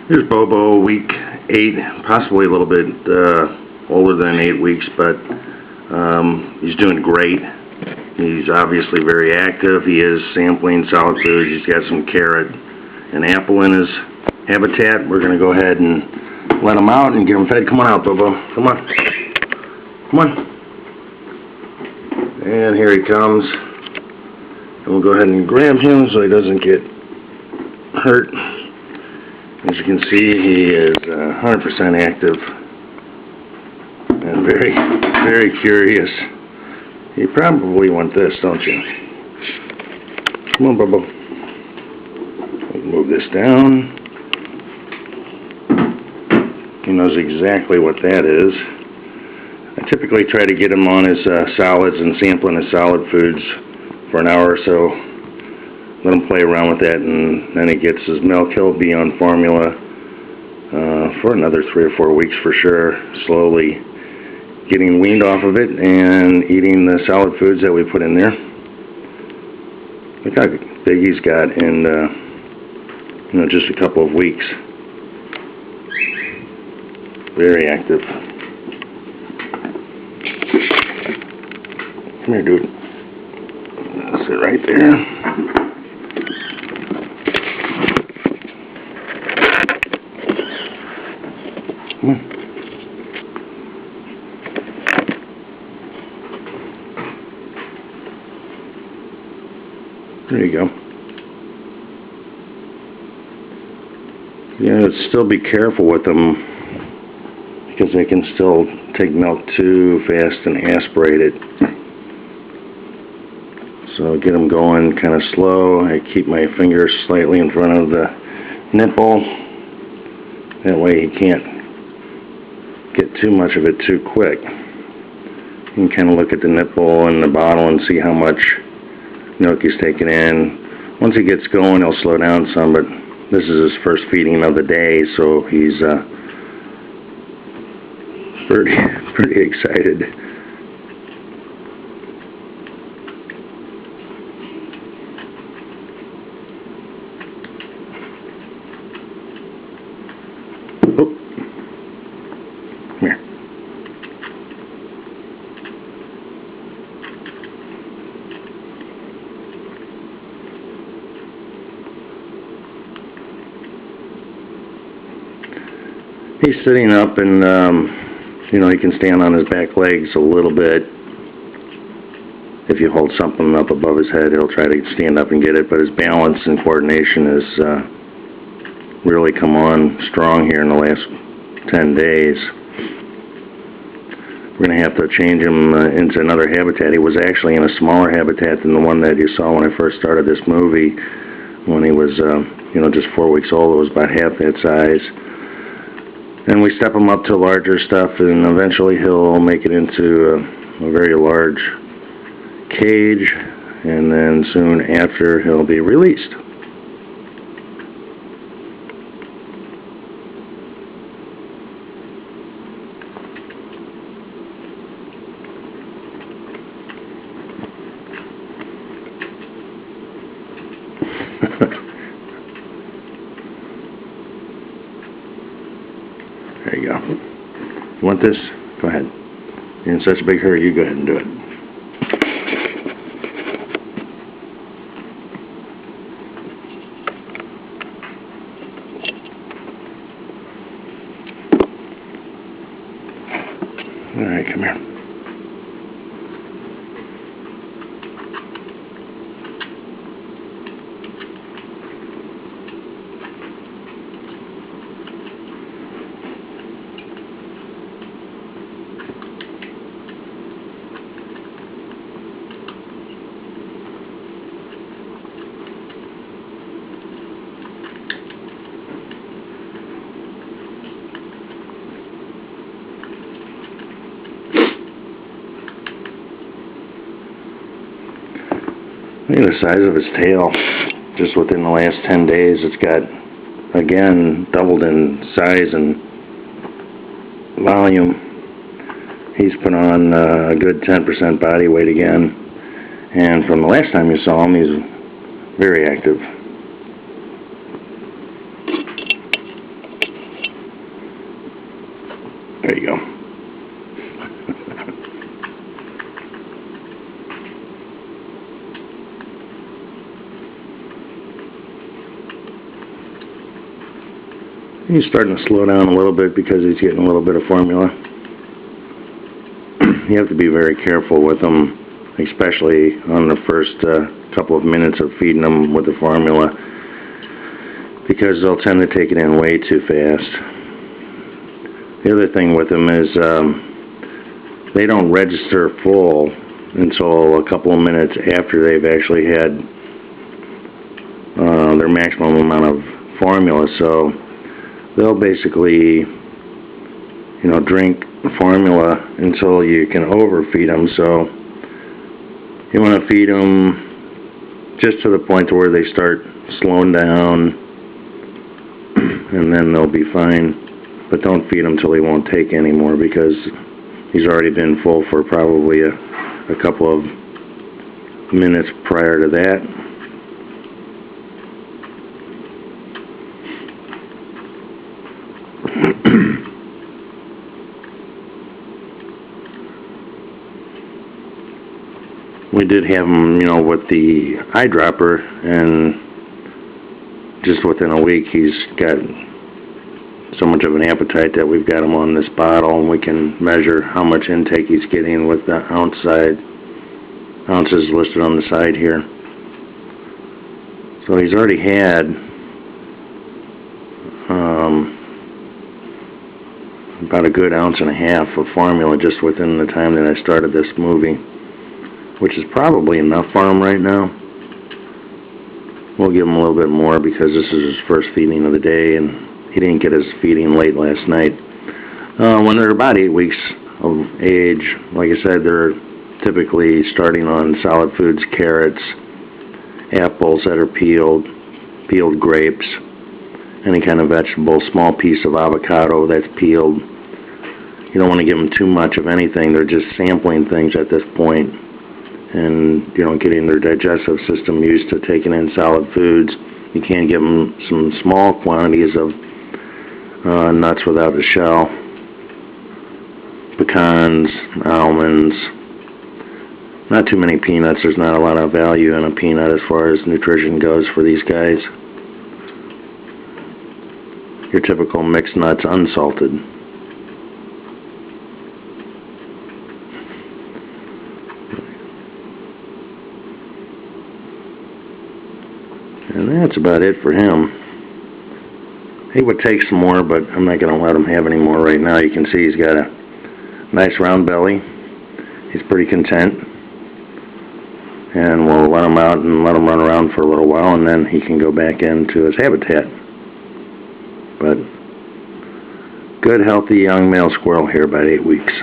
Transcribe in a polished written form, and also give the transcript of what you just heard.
Here's Bobo, week 8, possibly a little bit older than 8 weeks, but he's doing great. He's obviously very active. He is sampling solid foods. He's got some carrot and apple in his habitat. We're going to go ahead and let him out and get him fed. Come on out, Bobo. Come on. Come on. And here he comes. And we'll go ahead and grab him so he doesn't get hurt. As you can see, he is 100% active and very, very curious. You probably want this, don't you? Come on, Bobo. Move this down. He knows exactly what that is. I typically try to get him on his solids and sampling his solid foods for an hour or so. Let him play around with that, and then he gets his milk. He'll be on formula for another 3 or 4 weeks for sure, slowly getting weaned off of it and eating the solid foods that we put in there. Look how big he's got in just a couple of weeks. Very active. Come here, dude. Sit right there. Come on. There you go. Yeah, still be careful with them because they can still take milk too fast and aspirate it. So get them going kind of slow. I keep my fingers slightly in front of the nipple. That way he can't get too much of it too quick. You can kind of look at the nipple and the bottle and see how much milk he's taking in. Once he gets going, he'll slow down some, but this is his first feeding of the day, so he's pretty excited. Oh. Come here. He's sitting up and, he can stand on his back legs a little bit. If you hold something up above his head, he'll try to stand up and get it, but his balance and coordination has really come on strong here in the last 10 days. We're going to have to change him into another habitat. He was actually in a smaller habitat than the one that you saw when I first started this movie. When he was, just 4 weeks old, it was about half that size. Then we step him up to larger stuff, and eventually he'll make it into a very large cage, and then soon after he'll be released. There you go. You want this? Go ahead. You're in such a big hurry, you go ahead and do it. All right, come here. Look at the size of his tail. Just within the last 10 days, it's got, again, doubled in size and volume. He's put on a good 10% body weight again. And from the last time you saw him, he's very active. There you go. He's starting to slow down a little bit because he's getting a little bit of formula. You have to be very careful with them, especially on the first couple of minutes of feeding them with the formula, because they'll tend to take it in way too fast. The other thing with them is they don't register full until a couple of minutes after they've actually had their maximum amount of formula. So they'll basically, drink formula until you can overfeed them. So you want to feed them just to the point to where they start slowing down, and then they'll be fine. But don't feed him till he won't take anymore, because he's already been full for probably a couple of minutes prior to that. We did have him, with the eyedropper, and just within a week he's got so much of an appetite that we've got him on this bottle, and we can measure how much intake he's getting with the ounces listed on the side here. So he's already had about a good ounce and a half of formula just within the time that I started this movie, which is probably enough for him right now. We'll give him a little bit more because this is his first feeding of the day, and he didn't get his feeding late last night. When they're about 8 weeks of age, like I said, they're typically starting on solid foods, carrots, apples that are peeled grapes, any kind of vegetable, small piece of avocado that's peeled. You don't want to give them too much of anything. They're just sampling things at this point, and getting their digestive system used to taking in solid foods. You can give them some small quantities of nuts without a shell, pecans, almonds, not too many peanuts. There's not a lot of value in a peanut as far as nutrition goes for these guys. Your typical mixed nuts, unsalted. And that's about it for him. He would take some more, but I'm not going to let him have any more right now. You can see he's got a nice round belly. He's pretty content. And we'll let him out and let him run around for a little while, and then he can go back into his habitat. But good, healthy young male squirrel here about 8 weeks.